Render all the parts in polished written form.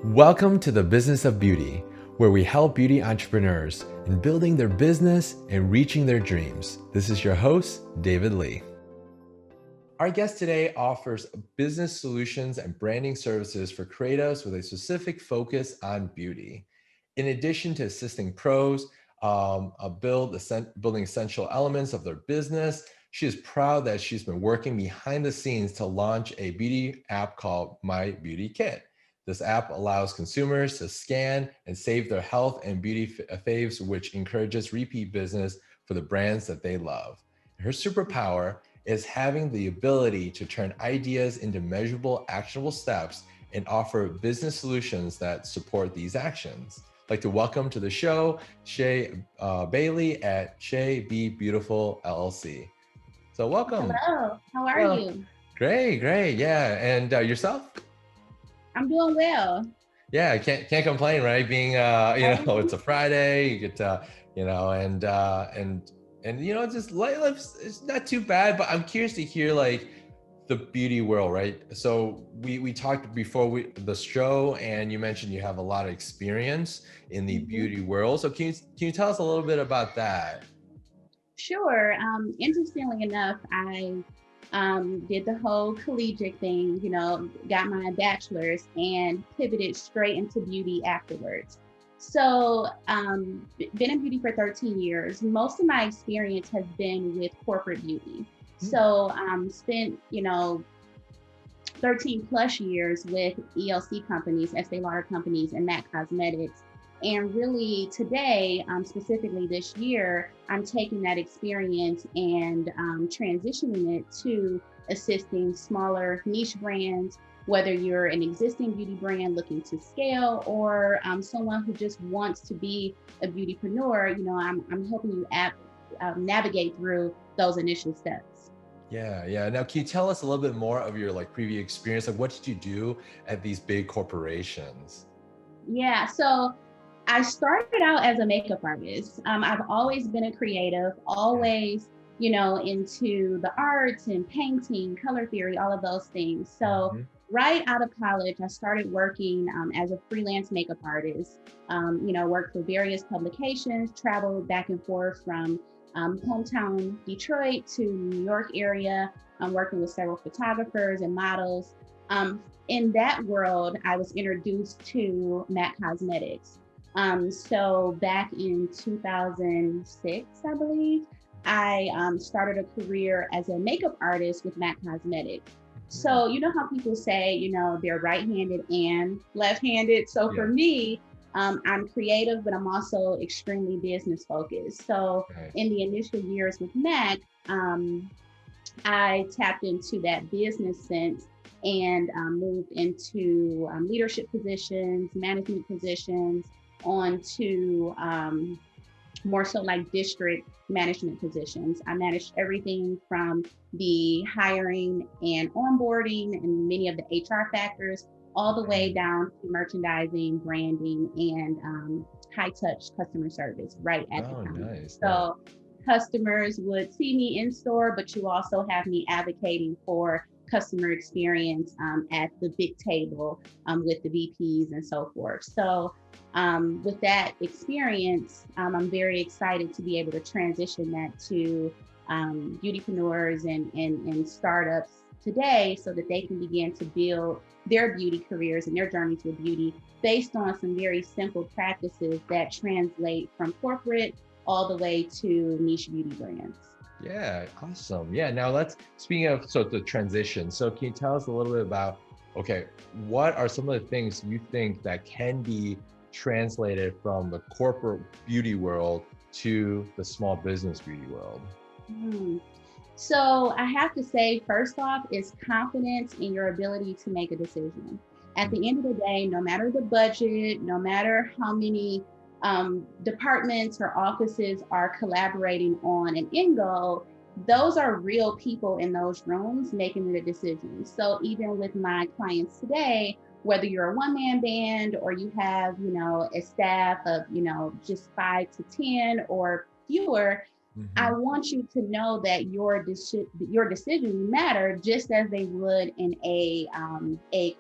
Welcome to the Business of Beauty, where we help beauty entrepreneurs in building their business and reaching their dreams. This is your host, David Lee. Our guest today offers business solutions and branding services for creatives with a specific focus on beauty. In addition to assisting pros building essential elements of their business, she is proud that she's been working behind the scenes to launch a beauty app called My Beauty Kit. This app allows consumers to scan and save their health and beauty faves, which encourages repeat business for the brands that they love. Her superpower is having the ability to turn ideas into measurable, actionable steps and offer business solutions that support these actions. I'd like to welcome to the show Shay Bailey at Shay Be Beautiful LLC. So welcome. Hello, how are Well, you? great. Yeah. And yourself? I'm doing well. Yeah, can't complain, right? Being it's a Friday, you get to, just life's it's not too bad, but I'm curious to hear like the beauty world, right? So we talked before the show, and you mentioned you have a lot of experience in the Mhm. beauty world. So can you tell us a little bit about that? Sure. Interestingly enough, I did the whole collegiate thing, got my bachelor's and pivoted straight into beauty afterwards. So, been in beauty for 13 years. Most of my experience has been with corporate beauty. Hmm. So, spent, 13 plus years with ELC companies, Estee Lauder companies, and MAC Cosmetics. And really today, specifically this year, I'm taking that experience and transitioning it to assisting smaller niche brands, whether you're an existing beauty brand looking to scale or someone who just wants to be a beautypreneur. I'm helping you navigate through those initial steps. Yeah. Now, can you tell us a little bit more of your like previous experience? Like, what did you do at these big corporations? Yeah, so I started out as a makeup artist. I've always been a creative, Yeah. always, into the arts and painting, color theory, all of those things. So, Mhm. right out of college, I started working as a freelance makeup artist. Worked for various publications, traveled back and forth from hometown Detroit to New York area. I'm working with several photographers and models. In that world, I was introduced to MAC Cosmetics. So back in 2006, I believe, I started a career as a makeup artist with MAC Cosmetics. Mhm. So you know how people say, they're right-handed and left-handed. So for Yeah. me, I'm creative, but I'm also extremely business focused. So Right. in the initial years with MAC, I tapped into that business sense and moved into leadership positions, management positions, onto more so like district management positions. I managed everything from the hiring and onboarding and many of the HR factors, all the way Mhm. down to merchandising, branding, and high touch customer service right at the Oh, counter. nice. So customers would see me in store, but you also have me advocating for customer experience at the big table with the VPs and so forth. So with that experience, I'm very excited to be able to transition that to beautypreneurs and startups today so that they can begin to build their beauty careers and their journeys with beauty based on some very simple practices that translate from corporate all the way to niche beauty brands. Yeah, awesome. Yeah, now let's speaking of the transition. So can you tell us a little bit about, okay, what are some of the things you think that can be translated from the corporate beauty world to the small business beauty world? Mm. So I have to say, first off, is confidence in your ability to make a decision. At Mm. the end of the day, no matter the budget, no matter how many departments or offices are collaborating on an end goal, those are real people in those rooms making the decisions. So even with my clients today, whether you're a one-man band or you have, a staff of, just 5 to 10 or fewer, I Mhm. want you to know that your decisions matter just as they would in a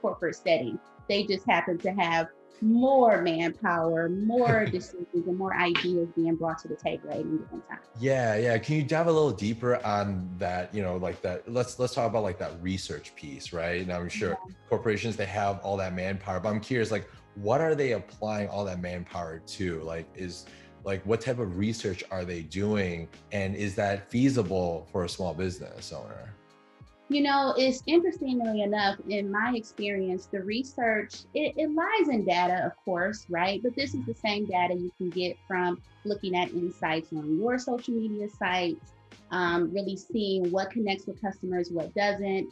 corporate setting. They just happen to have more manpower, more decisions, and more ideas being brought to the table at any given time. Yeah, yeah. Can you dive a little deeper on that? Like that. Let's talk about like that research piece, right? And I'm sure corporations, they have all that manpower, but I'm curious, like, what are they applying all that manpower to? Like what type of research are they doing, and is that feasible for a small business owner? It's interestingly enough, in my experience, the research, it lies in data, of course, right? But this is the same data you can get from looking at insights on your social media sites, really seeing what connects with customers, what doesn't.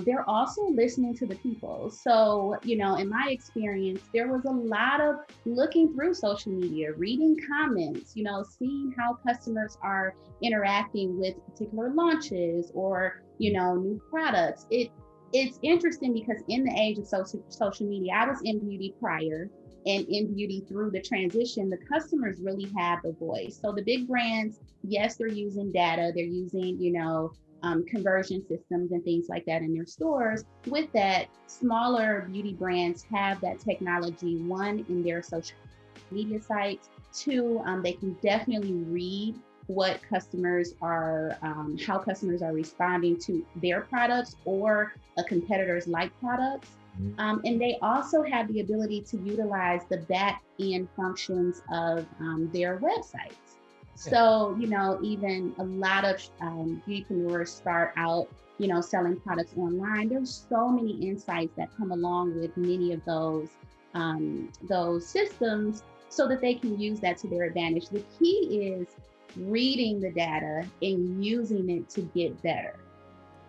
They're also listening to the people. So, in my experience, there was a lot of looking through social media, reading comments, seeing how customers are interacting with particular launches or new products. It's interesting because in the age of social media, I was in beauty prior, and in beauty through the transition, the customers really have a voice. So the big brands, yes, they're using data, they're using conversion systems and things like that in their stores. With that, smaller beauty brands have that technology, one, in their social media sites, two, they can definitely read what customers are, how customers are responding to their products or a competitor's like products. And they also have the ability to utilize the back end functions of their websites. So, even a lot of beautypreneurs start out, selling products online. There's so many insights that come along with many of those systems so that they can use that to their advantage. The key is reading the data and using it to get better.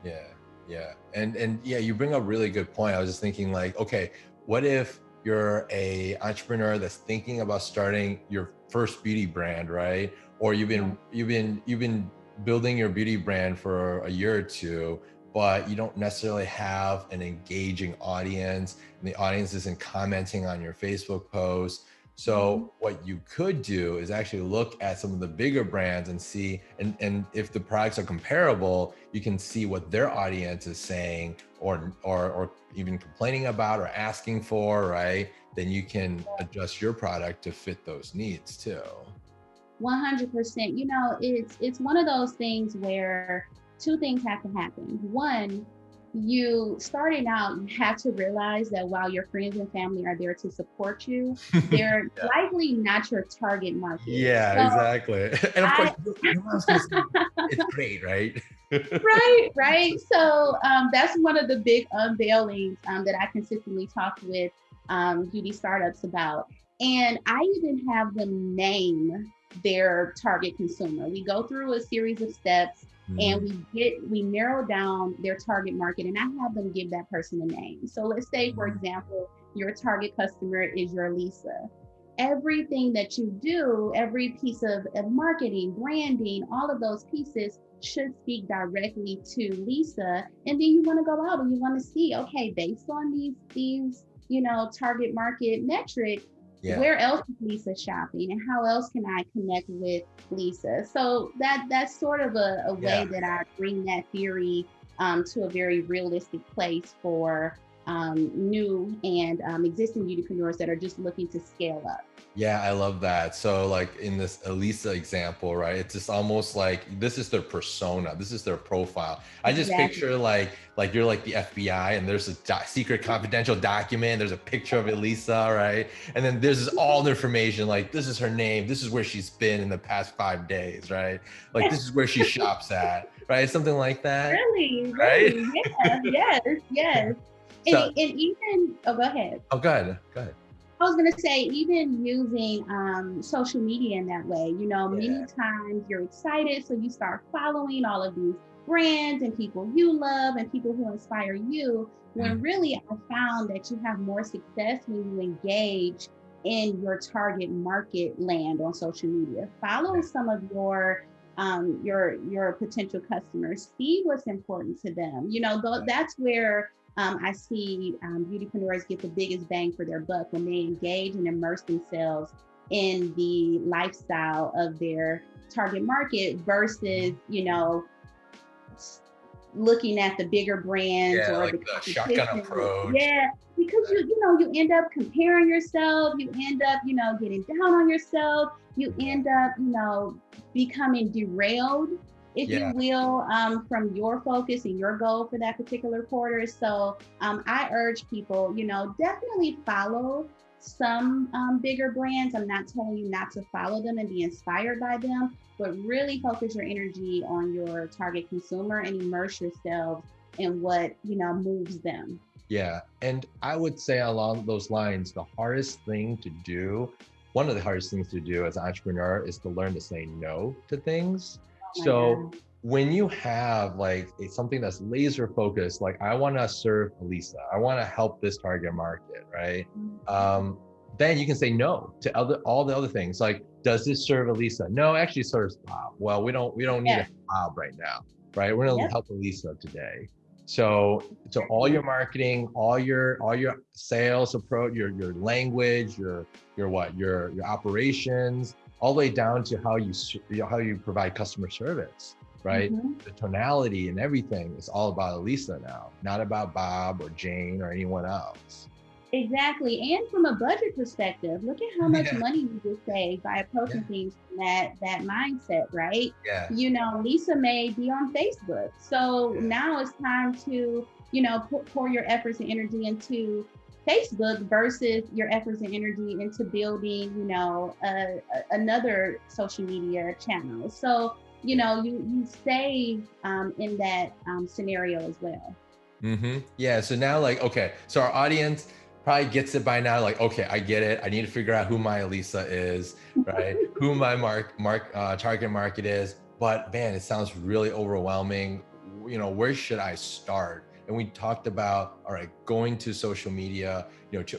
Yeah, yeah. And yeah, you bring up a really good point. I was just thinking like, okay, what if you're a entrepreneur that's thinking about starting your first beauty brand, right? Or you've been building your beauty brand for a year or two, but you don't necessarily have an engaging audience, and the audience isn't commenting on your Facebook posts. So what you could do is actually look at some of the bigger brands and see, and if the products are comparable, you can see what their audience is saying or even complaining about or asking for, right? Then you can adjust your product to fit those needs too. 100%. It's one of those things where two things have to happen. One, you starting out, you have to realize that while your friends and family are there to support you, they're likely not your target market. Yeah, So exactly. And of course, I, your mom's gonna say it's great, right? right. So that's one of the big unveilings that I consistently talk with beauty startups about. And I even have them name their target consumer. We go through a series of steps and we narrow down their target market, and I have them give that person a name. So let's say, for example, your target customer is your Lisa. Everything that you do, every piece of marketing, branding, all of those pieces should speak directly to Lisa. And then you want to go out and you want to see, okay, based on these target market metrics, where else is Lisa shopping and how else can I connect with Lisa? So that's sort of a way that I bring that theory to a very realistic place for new and existing beautypreneurs that are just looking to scale up. Yeah, I love that. So like in this Elisa example, right? It's just almost like this is their persona. This is their profile. I just picture like you're like the FBI and there's a secret confidential document. There's a picture of Elisa, right? And then there's all the information like this is her name. This is where she's been in the past 5 days, right? Like this is where she shops at, right? Something like that. Really, Right? yeah, yes. And, So, and even, go ahead. oh, go ahead. Go ahead. I was going to say, even using social media in that way, many times you're excited. So you start following all of these brands and people you love and people who inspire you. When really I found that you have more success when you engage in your target market land on social media. Follow some of your potential customers, see what's important to them. That's where I see beautypreneurs get the biggest bang for their buck when they engage and immerse themselves in the lifestyle of their target market versus, looking at the bigger brands Yeah, or like the the shotgun competition. approach. Yeah, because you end up comparing yourself, you end up, getting down on yourself, you Yeah. end up, becoming derailed, if you Yeah. will, from your focus and your goal for that particular quarter. So I urge people, definitely follow some bigger brands. I'm not telling you not to follow them and be inspired by them, but really focus your energy on your target consumer and immerse yourself in what, moves them. Yeah. And I would say along those lines, the hardest thing to do, one of the hardest things to do as an entrepreneur is to learn to say no to things. Oh my So God. when you have like something that's laser focused, like I want to serve Elisa, I want to help this target market, right? Um, then you can say no to all the other things. Like, does this serve Elisa? No, it actually serves Bob. Well, we don't need a Yeah. Bob right now, right? We're gonna Yep. help Elisa today. So all your marketing, all your sales approach, your language, your operations, all the way down to how you provide customer service, right? Mm-hmm. The tonality and everything is all about Elisa now, not about Bob or Jane or anyone else. Exactly. And from a budget perspective, look at how much Yeah, money you just save by yeah, approaching things from that mindset, right? yeah. Lisa may be on Facebook. So Yeah. now it's time to, pour your efforts and energy into Facebook versus your efforts and energy into building, another social media channel. So, you save in that scenario as well. Yeah. So now, like, okay, so our audience probably gets it by now. Like, okay, I get it. I need to figure out who my Elisa is, right? Who my target market is. But man, it sounds really overwhelming. Where should I start? And we talked about, all right, going to social media,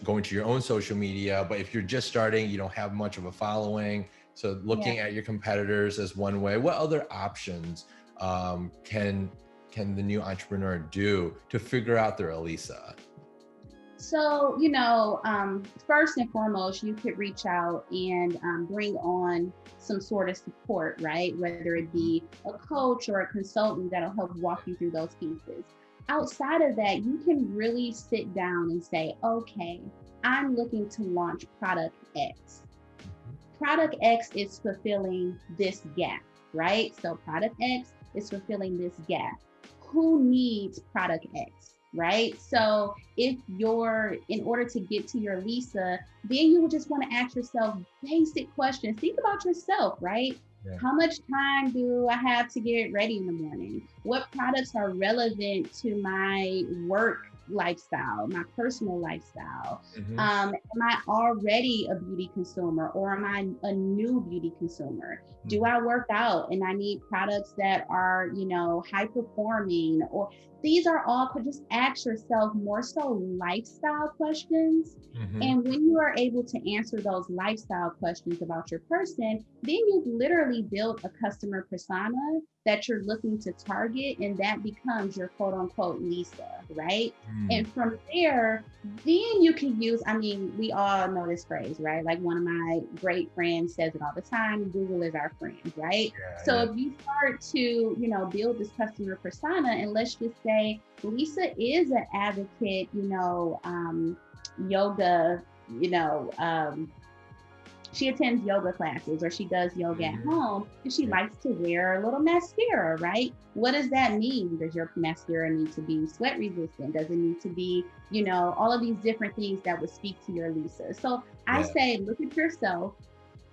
going to your own social media. But if you're just starting, you don't have much of a following. So Yeah. looking at your competitors as one way. What other options can the new entrepreneur do to figure out their Elisa? So, first and foremost, you could reach out and bring on some sort of support, right? Whether it be a coach or a consultant that'll help walk you through those pieces. Outside of that, you can really sit down and say, okay, I'm looking to launch product X. Product X is fulfilling this gap, right? So product X is fulfilling this gap. Who needs product X, right? So if you're, in order to get to your Lisa, then you would just want to ask yourself basic questions. Think about yourself, right? Yeah. How much time do I have to get ready in the morning? What products are relevant to my work lifestyle, my personal lifestyle? Mm-hmm. Am I already a beauty consumer or am I a new beauty consumer? Do I work out and I need products that are, high performing? Or these are all, could just ask yourself more so lifestyle questions. Mm-hmm. And when you are able to answer those lifestyle questions about your person, then you've literally built a customer persona that you're looking to target, and that becomes your quote unquote Lisa, right? Mm. And from there, then you can use, we all know this phrase, right? Like one of my great friends says it all the time, Google is our friend, right? Yeah, So yeah. if you start to, build this customer persona, and let's just say Lisa is an advocate, yoga, you know, um, she attends yoga classes or she does yoga at Mm-hmm. home and she Yeah. likes to wear a little mascara, right? What does that mean? Does your mascara need to be sweat resistant? Does it need to be, all of these different things that would speak to your Lisa? So I Yeah. say, look at yourself,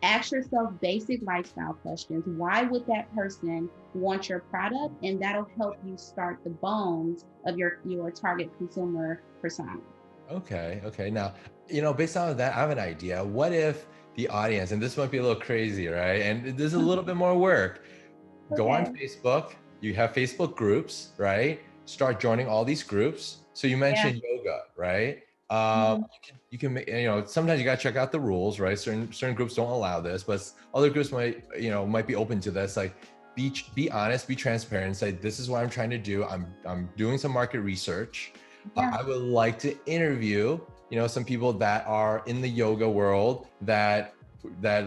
ask yourself basic lifestyle questions. Why would that person want your product? And that'll help you start the bones of your target consumer persona. Okay. Okay. Now, based on that, I have an idea. What if the audience, and this might be a little crazy, right? And there's a little bit more work. Go on Okay. Facebook. You have Facebook groups, right? Start joining all these groups. So you Yeah. mentioned yoga, right? Mhm. You can sometimes you gotta check out the rules, right? Certain groups don't allow this, but other groups might be open to this. Like, be honest, be transparent. Say, this is what I'm trying to do. I'm doing some market research. Yeah. I would like to interview, some people that are in the yoga world that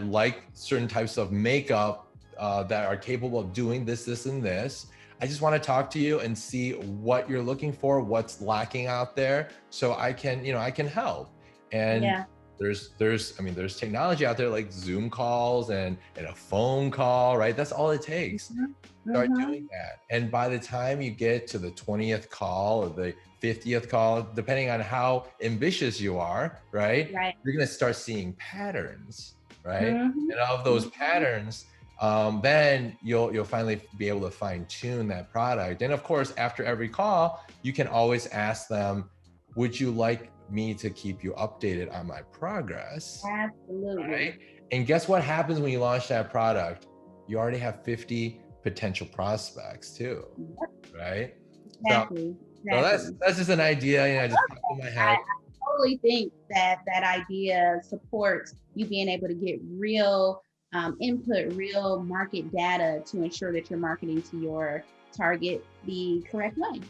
like certain types of makeup, that are capable of doing this, and this. I just want to talk to you and see what you're looking for, what's lacking out there, so I can, I can help. And Yeah. there's technology out there like Zoom calls and a phone call, right? That's all it takes. Mhm. Start doing Mhm. that. And by the time you get to the 20th call or the 50th call, depending on how ambitious you are, right? Right. You're going to start seeing patterns, right? Mhm. And of those Mhm. patterns, then you'll finally be able to fine tune that product. And of course, after every call, you can always ask them, would you like me to keep you updated on my progress? Absolutely. Right? And guess what happens when you launch that product? You already have 50 potential prospects too, Yep. right? So, Exactly. so that's Exactly. that's just an idea, just popped in my head. I totally think that that idea supports you being able to get real input, real market data to ensure that you're marketing to your target the correct way.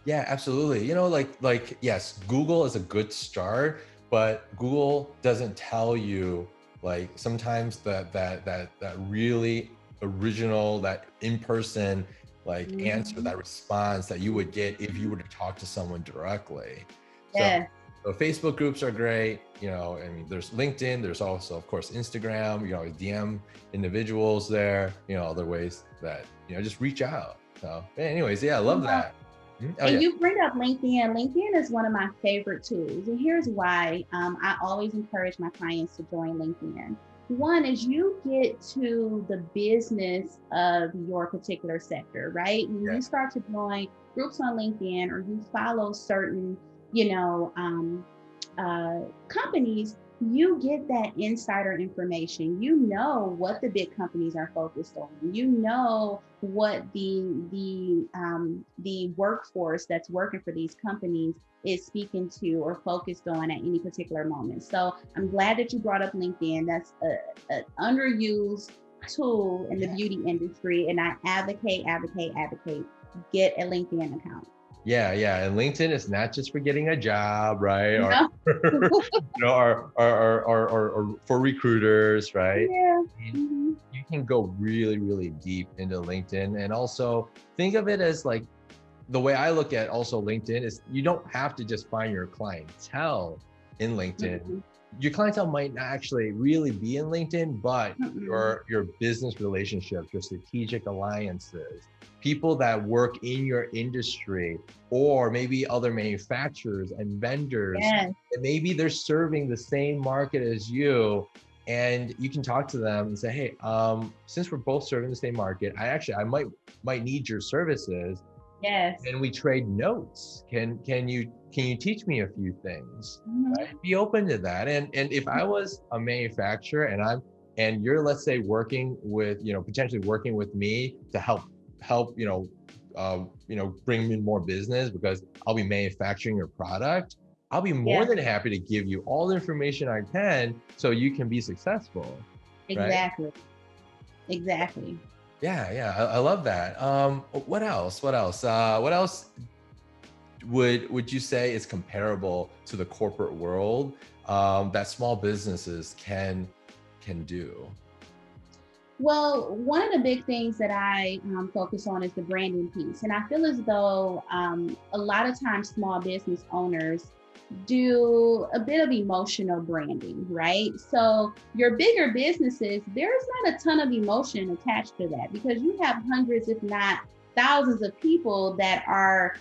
Yeah, absolutely. Like yes, Google is a good start, but Google doesn't tell you, like, sometimes that really original, that in-person like answer, Mhm. that response that you would get if you were to talk to someone directly. So Yes. so Facebook groups are great. There's LinkedIn, there's also of course Instagram. You can always DM individuals there, other ways that, just reach out. So anyways, yeah, I love that. Oh And yeah. you bring up LinkedIn. LinkedIn is one of my favorite tools. And here's why I always encourage my clients to join LinkedIn. One is you get to the business of your particular sector, right? When Yeah. you start to join groups on LinkedIn or you follow certain, you know, companies, you get that insider information. You know what the big companies are focused on. You know what the workforce that's working for these companies is speaking to or focused on at any particular moment. So I'm glad that you brought up LinkedIn. That's an underused tool in the Yeah. beauty industry, and I advocate. Get a LinkedIn account. Yeah, yeah. And LinkedIn is not just for getting a job, right? Or No. or for recruiters, right? Yeah. I mean, Mhm. you can go really, really deep into LinkedIn. And also think of it as like, the way I look at also LinkedIn is, you don't have to just find your clientele in LinkedIn. Mm-mm. Your clientele might not actually really be in LinkedIn, but Mm-mm. your business relationships, your strategic alliances, people that work in your industry, or maybe other manufacturers and vendors, Yes. and maybe they're serving the same market as you. And you can talk to them and say, hey, since we're both serving the same market, I might need your services. Yes. Can we trade notes? Can you teach me a few things? Right? Mhm. Be open to that. And if I was a manufacturer and you're, let's say, working with, potentially working with me to help bring in more business because I'll be manufacturing your product, I'll be more Yeah. than happy to give you all the information I can so you can be successful. Right? Exactly. Exactly. Yeah, yeah, I love that. What else? What else would you say is comparable to the corporate world, that small businesses can do? Well, one of the big things that I focus on is the branding piece. And I feel as though a lot of times small business owners do a bit of emotional branding, right? So your bigger businesses, there's not a ton of emotion attached to that because you have hundreds, if not thousands of people that are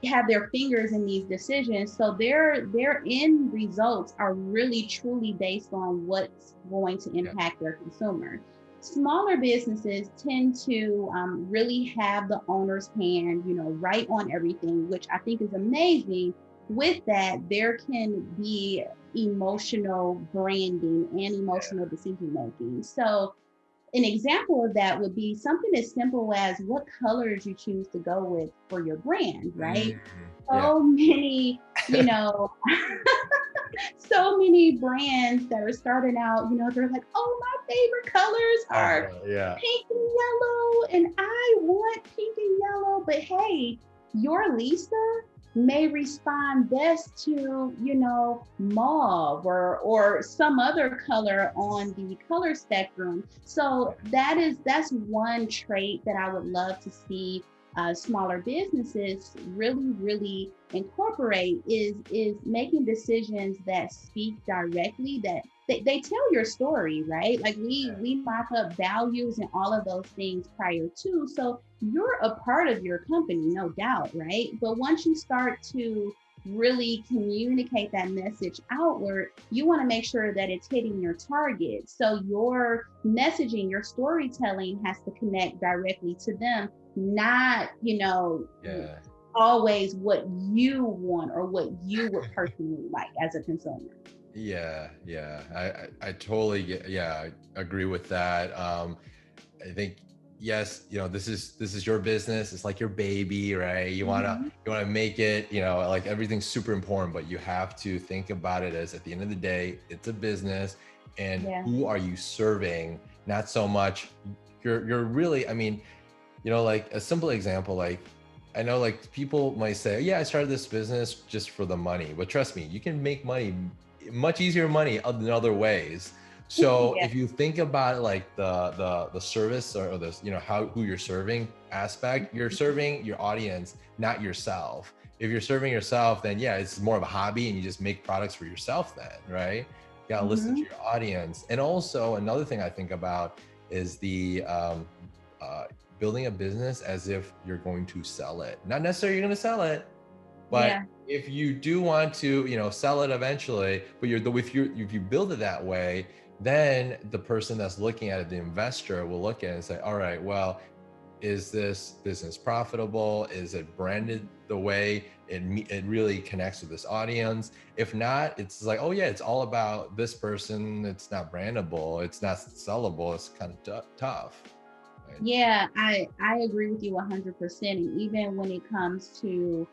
have their fingers in these decisions. So their end results are really truly based on what's going to Yeah, impact their consumer. Smaller businesses tend to really have the owner's hand, right on everything, which I think is amazing. With that, there can be emotional branding and emotional decision making. So an example of that would be something as simple as what colors you choose to go with for your brand, right? yeah, So many, you know, so many brands that are starting out, they're like, oh, my favorite colors are yeah, pink and yellow, and I want pink and yellow. But hey, your Lisa may respond best to, mauve or some other color on the color spectrum. So that's one trait that I would love to see smaller businesses really incorporate is making decisions that speak directly, that they tell your story, right? Like we mock up values and all of those things prior to, so you're a part of your company, no doubt, right? But once you start to really communicate that message outward, you want to make sure that it's hitting your target. So your messaging, your storytelling has to connect directly to them, not, Yeah. always what you want or what you would personally like as a consumer. Yeah, yeah, I totally get, yeah, I agree with that. I think yes, this is your business. It's like your baby, right? Mhm. You wanna make it, like everything's super important, but you have to think about it as at the end of the day, it's a business, and Yeah. who are you serving? Not so much you're really, I mean, like a simple example, like I know like people might say, yeah, I started this business just for the money, but trust me, you can make money, much easier money in other ways. So Yeah. if you think about it, like the service or the, how, who you're serving aspect, you're serving your audience, not yourself. If you're serving yourself, then yeah, it's more of a hobby and you just make products for yourself then, right? You gotta listen to Mhm. your audience. And also another thing I think about is the uh, building a business as if you're going to sell it. Not necessarily you're going to sell it, but Yeah. if you do want to, sell it eventually, but if you build it that way, then the person that's looking at it, the investor, will look at it and say, all right, well, is this business profitable? Is it branded the way it really connects with this audience? If not, it's like, oh yeah, it's all about this person. It's not brandable. It's not sellable. It's kind of tough. Right? Yeah, I agree with you 100%. And even when it comes to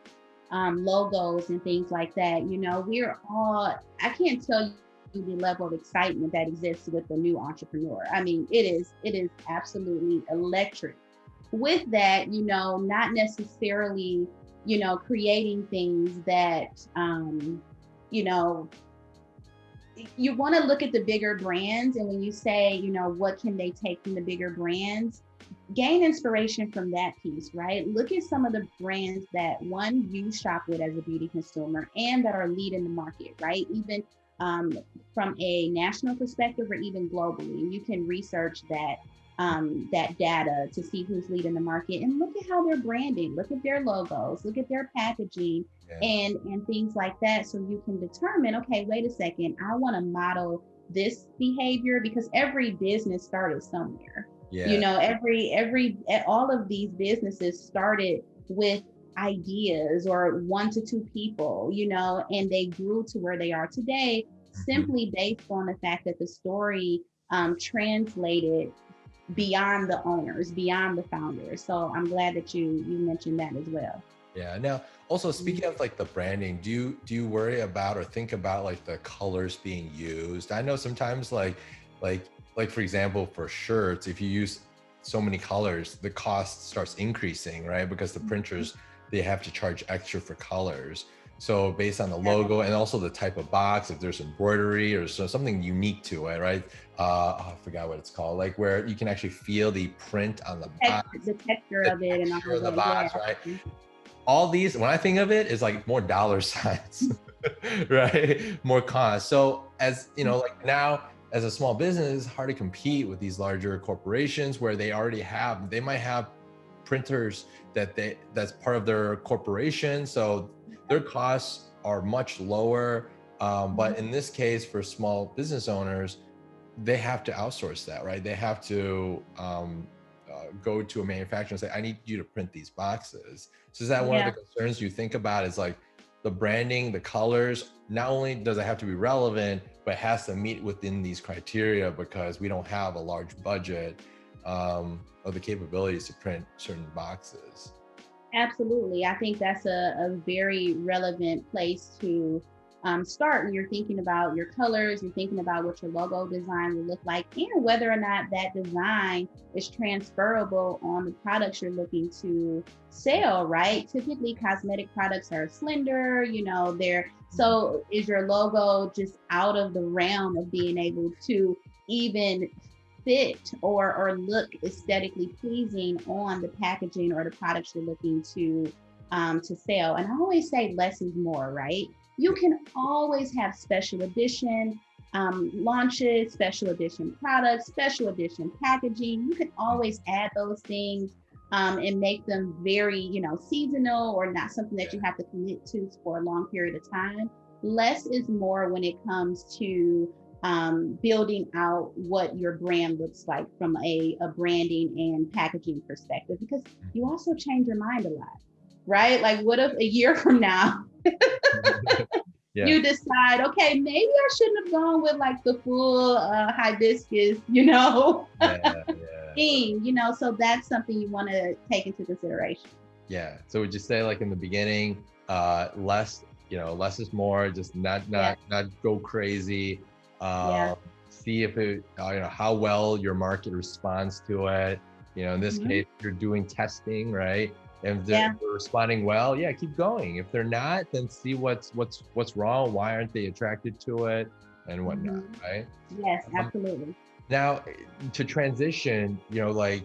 logos and things like that, we're all, I can't tell you the level of excitement that exists with the new entrepreneur. I mean, it is absolutely electric. With that, not necessarily, creating things that, you know, you want to look at the bigger brands. And when you say, what can they take from the bigger brands, gain inspiration from that piece, right? Look at some of the brands that one, you shop with as a beauty consumer and that are leading the market, right? Even um, from a national perspective or even globally. You can research that data to see who's leading the market and look at how they're branding, look at their logos, look at their packaging, Yeah. and things like that, so you can determine, okay, wait a second, I want to model this behavior, because every business started somewhere. Yeah. Every all of these businesses started with ideas or 1 to 2 people, and they grew to where they are today, Mhm. simply based on the fact that the story translated beyond the owners, beyond the founders. So I'm glad that you mentioned that as well. Yeah. Now, also speaking of like the branding, do you worry about or think about like the colors being used? I know sometimes like like for example, for shirts, if you use so many colors, the cost starts increasing, right? Because the printers, they have to charge extra for colors. So based on the Yeah. logo and also the type of box, if there's embroidery or something unique to it, right? Oh, I forgot what it's called, like where you can actually feel the print on the box, The texture the of it and all texture of of the that. box, right? Yeah. All these, when I think of it, is like more dollar signs, right? More cost. So as you know, like now as a small business, it's hard to compete with these larger corporations where they might have printers that's part of their corporation. So their costs are much lower. But in this case, for small business owners, they have to outsource that, right? They have to go to a manufacturer and say, I need you to print these boxes. So is that one of the Yeah. concerns you think about, is like the branding, the colors? Not only does it have to be relevant, but it has to meet within these criteria, because we don't have a large budget or the capabilities to print certain boxes. Absolutely. I think that's a very relevant place to start when you're thinking about your colors, you're thinking about what your logo design will look like, and whether or not that design is transferable on the products you're looking to sell, right? Typically, cosmetic products are slender, so is your logo just out of the realm of being able to even fit or look aesthetically pleasing on the packaging or the products you're looking to sell. And I always say less is more, right? You can always have special edition launches, special edition products, special edition packaging. You can always add those things and make them very, seasonal or not something that you have to commit to for a long period of time. Less is more when it comes to building out what your brand looks like from a branding and packaging perspective, because you also change your mind a lot, right? Like, what if a year from now Yeah. you decide, okay, maybe I shouldn't have gone with like the full hibiscus, Yeah. theme, so that's something you want to take into consideration. Yeah. So would you say like in the beginning, less, less is more, just not go crazy. Yeah. See if it, how well your market responds to it. In this case, you're doing testing, right? And if they're responding well, yeah, keep going. If they're not, then see what's wrong. Why aren't they attracted to it, and whatnot, right? Yes, absolutely. Now, to transition, like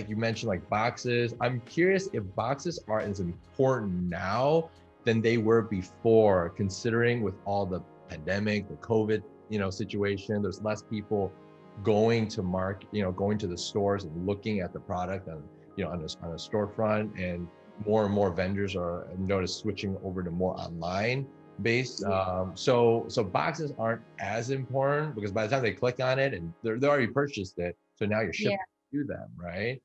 you mentioned, like boxes. I'm curious if boxes are as important now than they were before, considering with all the pandemic, the COVID, situation. There's less people going to going to the stores and looking at the product on, on a storefront, and more vendors are noticed switching over to more online based. So boxes aren't as important because by the time they click on it and they already purchased it, so now you're shipping to them, right?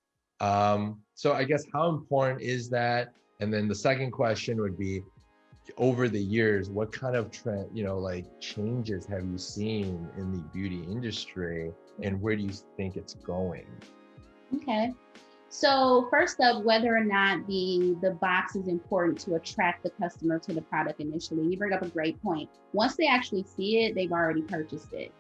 So I guess how important is that? And then the second question would be, over the years, what kind of trend, like changes have you seen in the beauty industry, and where do you think it's going? Okay. So first up, whether or not the box is important to attract the customer to the product initially, you bring up a great point. Once they actually see it, they've already purchased it.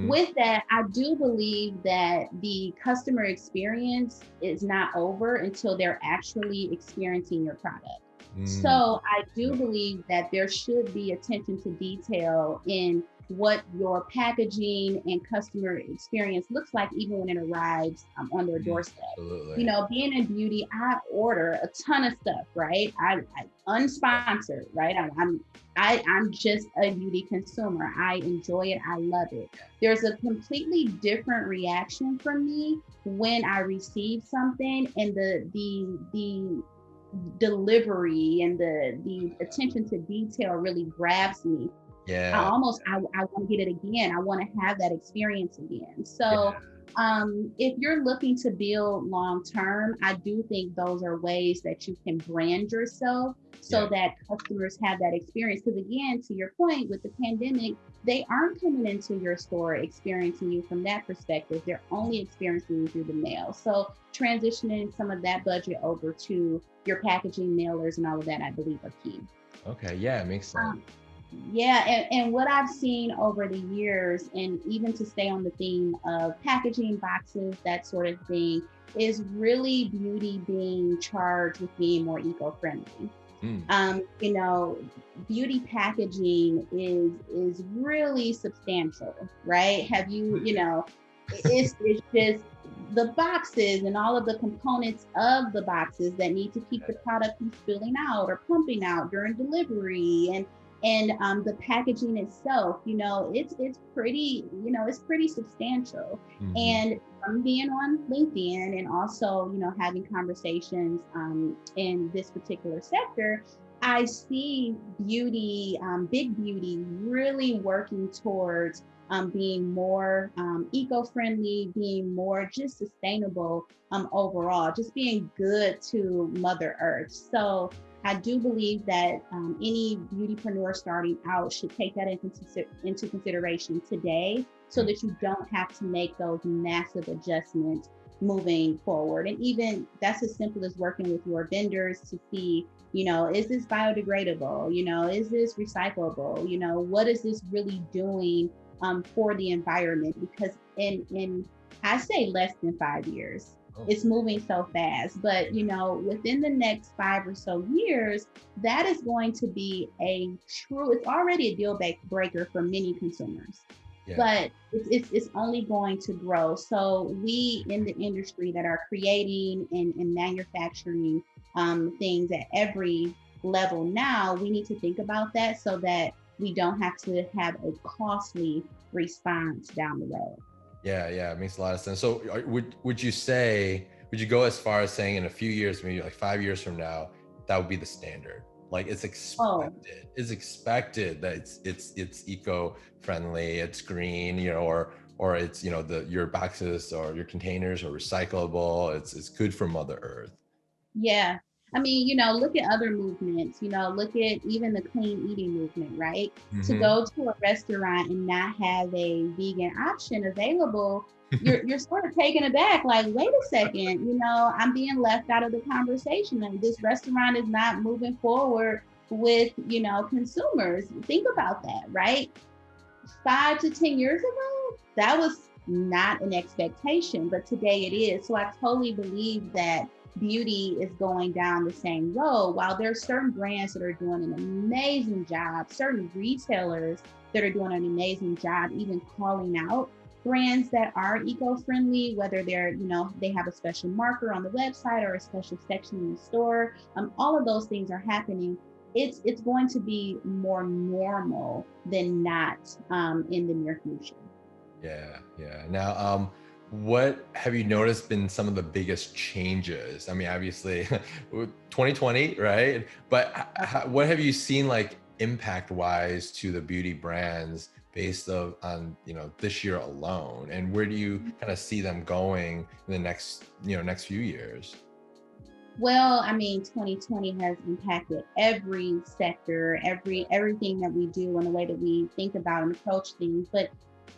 With that, I do believe that the customer experience is not over until they're actually experiencing your product. So I do believe that there should be attention to detail in what your packaging and customer experience looks like, even when it arrives on their doorstep. Absolutely. Being in beauty, I order a ton of stuff, right? I unsponsored, right? I'm just a beauty consumer. I enjoy it. I love it. There's a completely different reaction from me when I receive something and the delivery and the attention to detail really grabs me. Yeah. I want to get it again. I want to have that experience again. So if you're looking to build long term, I do think those are ways that you can brand yourself so that customers have that experience. Because again, to your point, with the pandemic, they aren't coming into your store experiencing you from that perspective. They're only experiencing you through the mail. So transitioning some of that budget over to your packaging, mailers, and all of that, I believe, are key. Okay. Yeah, it makes sense. And what I've seen over the years, and even to stay on the theme of packaging, boxes, that sort of thing, is really beauty being charged with being more eco-friendly. Beauty packaging is really substantial, right? It's just the boxes and all of the components of the boxes that need to keep the product from spilling out or pumping out during delivery, and the packaging itself, it's pretty substantial. And from being on LinkedIn and also, having conversations in this particular sector, I see beauty, big beauty, really working towards being more eco-friendly, being more just sustainable overall, just being good to Mother Earth. So I do believe that any beautypreneur starting out should take that into consideration today, so that you don't have to make those massive adjustments moving forward. And even that's as simple as working with your vendors to see, is this biodegradable? Is this recyclable? What is this really doing for the environment? Because in I say less than 5 years. It's moving so fast, but within the next 5 or so years, that is going to be it's already a deal breaker for many consumers. Yeah. but it's only going to grow. So we in the industry that are creating and manufacturing things at every level now, we need to think about that so that we don't have to have a costly response down the road. Yeah, yeah, it makes a lot of sense. So would you say, would you go as far as saying in a few years, maybe like 5 years from now, that would be the standard? Like Oh, it's expected that it's eco-friendly, it's green, you know, or it's, you know, the your boxes or your containers are recyclable, it's good for Mother Earth. yeah. I mean, look at other movements, look at even the clean eating movement, right? To Hmm. go to a restaurant and not have a vegan option available, you're sort of taken aback, like, wait a second, I'm being left out of the conversation and this restaurant is not moving forward with, consumers. Think about that, right? 5 to 10 years ago, that was not an expectation, but today it is. So I totally believe that beauty is going down the same road. While there are certain brands that are doing an amazing job, certain retailers that are doing an amazing job, even calling out brands that are eco-friendly, whether they're, they have a special marker on the website or a special section in the store. All of those things are happening. It's going to be more normal than not in the near future. Yeah, yeah. Now, what have you noticed been some of the biggest changes? I mean, obviously, 2020, right? But what have you seen like impact wise to the beauty brands based on, you know, this year alone? And where do you kind of see them going in the next, you know, next few years? Well, I mean, 2020 has impacted every sector, everything that we do and the way that we think about and approach things. But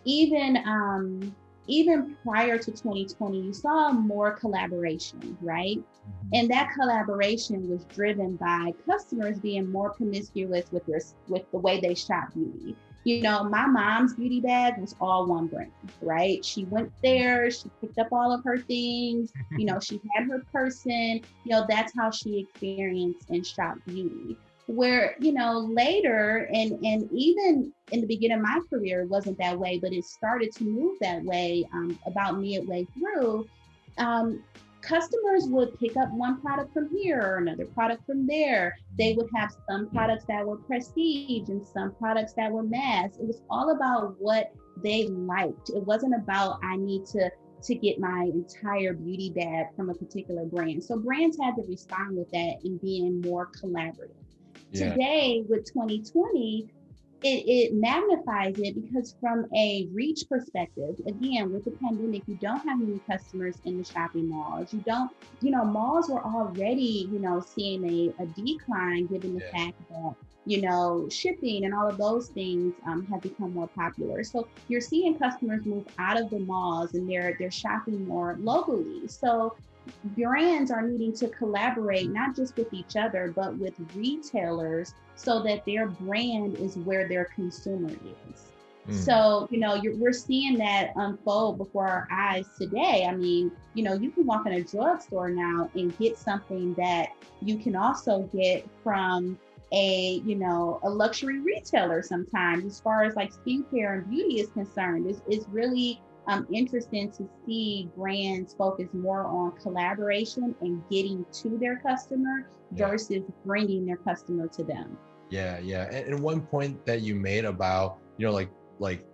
even even prior to 2020, you saw more collaboration, right? Mhm. And that collaboration was driven by customers being more promiscuous with the way they shop beauty. My mom's beauty bag was all one brand, right? She went there, she picked up all of her things, she had her person, that's how she experienced and shopped beauty. Where, later and even in the beginning of my career, it wasn't that way, but it started to move that way about midway through. Um, Customers would pick up one product from here or another product from there. They would have some products that were prestige and some products that were mass. It was all about what they liked. It wasn't about I need to get my entire beauty bag from a particular brand. So brands had to respond with that and being more collaborative. Yeah. Today with 2020, it magnifies it because from a reach perspective, again, with the pandemic, you don't have many customers in the shopping malls. You don't, malls were already, seeing a decline given the Yeah. fact that, shipping and all of those things have become more popular. So you're seeing customers move out of the malls and they're shopping more locally. So brands are needing to collaborate not just with each other but with retailers so that their brand is where their consumer is. Mm. So we're seeing that unfold before our eyes today. I mean, you can walk in a drugstore now and get something that you can also get from a luxury retailer sometimes, as far as like skincare and beauty is concerned. It's really interesting to see brands focus more on collaboration and getting to their customer Yeah. versus bringing their customer to them. Yeah, yeah. And one point that you made about, you know, like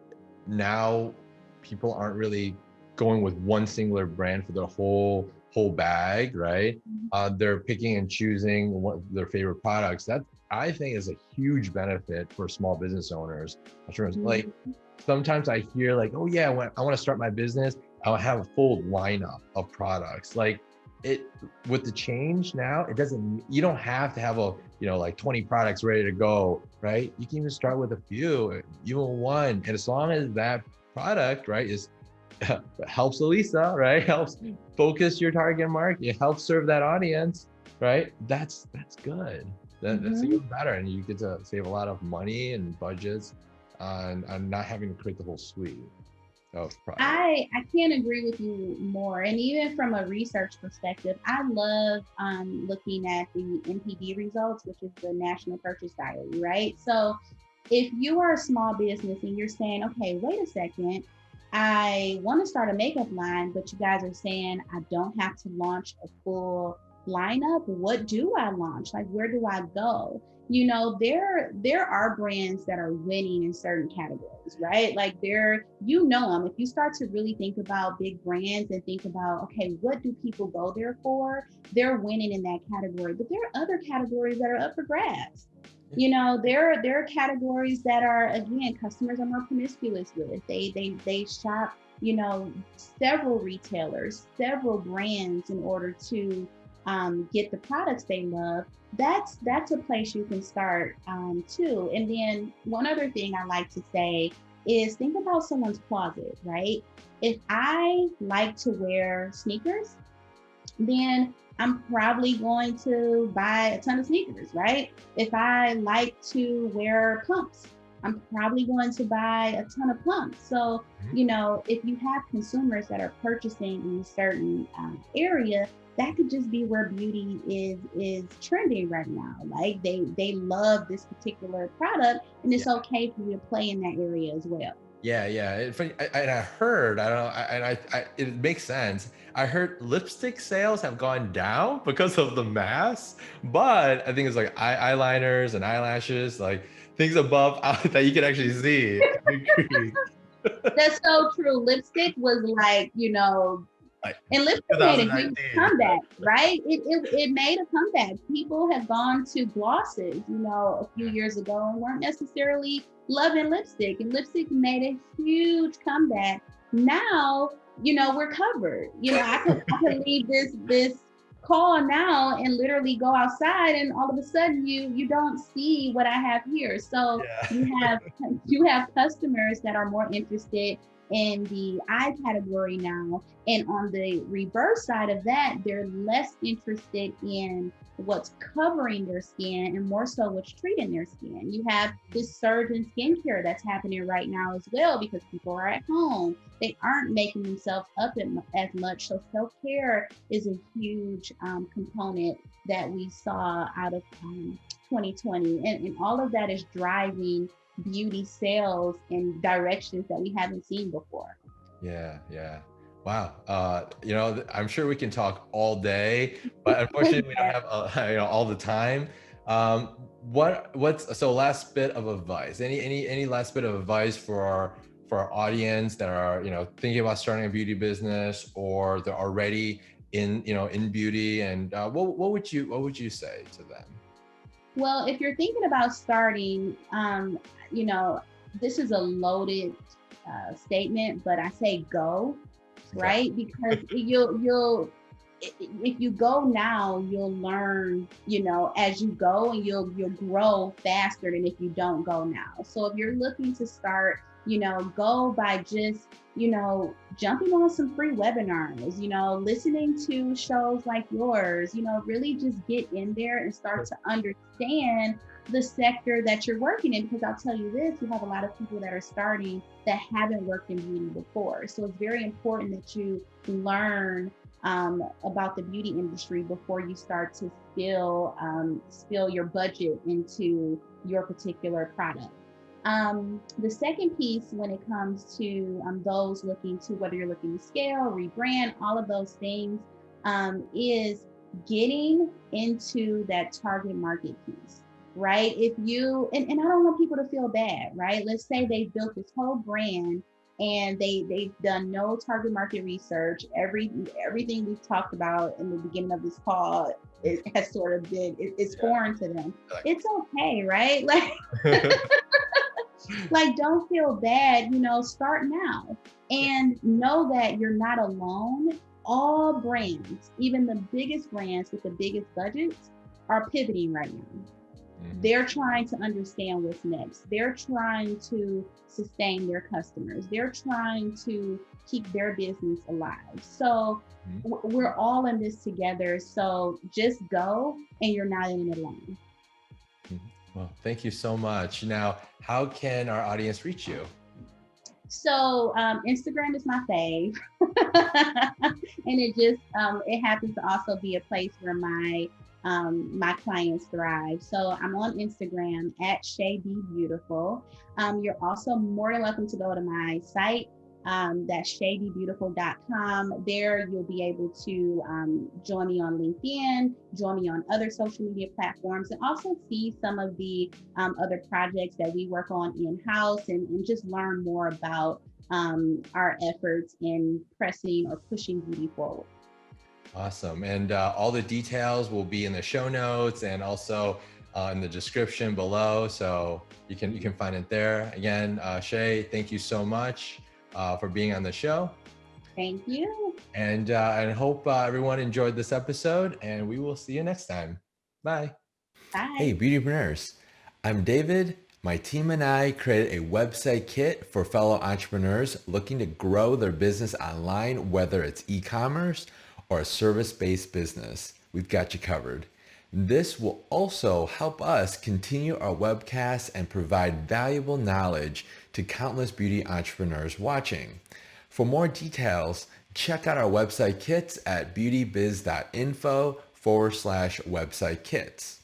now people aren't really going with one singular brand for their whole bag, right? They're picking and choosing what their favorite products. That I think is a huge benefit for small business owners. In terms, like Mhm. sometimes I hear like, oh yeah, when I want to start my business, I'll have a full lineup of products. Like it with the change now, it doesn't, you don't have to have a, you know, like 20 products ready to go, right? You can even start with a few, even one. And as long as that product, right, is helps Elisa, right? Helps focus your target market, it helps serve that audience, right? That's good. That's Mhm. even better. And you get to save a lot of money and budgets on not having to create the whole suite of products. I can't agree with you more. And even from a research perspective, I love looking at the NPD results, which is the National Purchase Diary, right? So if you are a small business and you're saying, okay, wait a second, I want to start a makeup line, but you guys are saying I don't have to launch a full lineup. What do I launch? Like, where do I go? There are brands that are winning in certain categories, right? Like them. If you start to really think about big brands and think about, okay, what do people go there for? They're winning in that category, but there are other categories that are up for grabs. There are categories that are, again, customers are more promiscuous with. They shop, several retailers, several brands in order to get the products they love. That's a place you can start too. And then one other thing I like to say is think about someone's closet, right? If I like to wear sneakers, then I'm probably going to buy a ton of sneakers, right? If I like to wear pumps, I'm probably going to buy a ton of pumps. So, if you have consumers that are purchasing in a certain area, that could just be where beauty is trending right now. Like they love this particular product, and it's okay for you to play in that area as well. Yeah, yeah. And I heard, I don't know, it makes sense. I heard lipstick sales have gone down because of the mask, but I think it's like eyeliners and eyelashes, like things above that you can actually see. That's so true. Lipstick was like, Like and lipstick made a huge 2019. comeback, right? It made a comeback. People have gone to glosses, a few years ago and weren't necessarily loving lipstick. And lipstick made a huge comeback. Now, we're covered. I could leave this call now and literally go outside, and all of a sudden you don't see what I have here. So Yeah. you have customers that are more interested in the eye category now. And on the reverse side of that, they're less interested in what's covering their skin and more so what's treating their skin. You have this surge in skincare that's happening right now as well because people are at home. They aren't making themselves up as much. So self-care is a huge component that we saw out of 2020. And all of that is driving beauty sales in directions that we haven't seen before. Yeah, yeah. Wow. I'm sure we can talk all day, but unfortunately we don't have all the time. What's so last bit of advice? Any last bit of advice for our audience that are, thinking about starting a beauty business or they're already in beauty, and what would you say to them? Well, if you're thinking about starting, this is a loaded statement, but I say go, Okay. right? Because you'll if you go now, you'll learn, as you go, and you'll grow faster than if you don't go now. So if you're looking to start, go by just, jumping on some free webinars, listening to shows like yours, really just get in there and start to understand the sector that you're working in. Because I'll tell you this, you have a lot of people that are starting that haven't worked in beauty before. So it's very important that you learn about the beauty industry before you start to spill your budget into your particular product. The second piece, when it comes to those looking to, whether you're looking to scale, rebrand, all of those things, is getting into that target market piece, right? If you, and I don't want people to feel bad, right? Let's say they've built this whole brand and they've done no target market research. Everything we've talked about in the beginning of this call, it has sort of been, it's foreign to them. It's okay, right? Like don't feel bad, start now and know that you're not alone. All brands, even the biggest brands with the biggest budgets, are pivoting right now. They're trying to understand what's next. They're trying to sustain their customers. They're trying to keep their business alive. So we're all in this together. So just go, and you're not in it alone. Well, thank you so much. Now, how can our audience reach you? So Instagram is my fave. And it happens to also be a place where my my clients thrive. So I'm on Instagram at Shay Be Beautiful. You're also more than welcome to go to my site. That's shaybebeautiful.com. There you'll be able to join me on LinkedIn, join me on other social media platforms, and also see some of the other projects that we work on in-house, and just learn more about our efforts in pressing or pushing beauty forward. Awesome. And all the details will be in the show notes and also in the description below. So you can find it there. Again, Shay, thank you so much for being on the show. Thank you. And hope everyone enjoyed this episode, and we will see you next time. Bye. Bye. Hey, Beautypreneurs. I'm David. My team and I created a website kit for fellow entrepreneurs looking to grow their business online, whether it's e-commerce or a service-based business. We've got you covered. This will also help us continue our webcasts and provide valuable knowledge to countless beauty entrepreneurs watching. For more details, check out our website kits at beautybiz.info/website kits.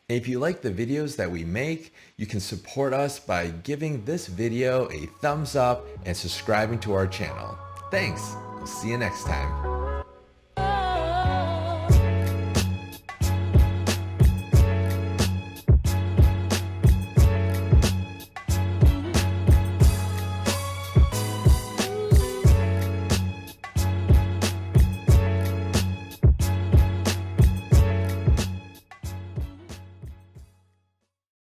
If you like the videos that we make, you can support us by giving this video a thumbs up and subscribing to our channel. Thanks. We'll see you next time.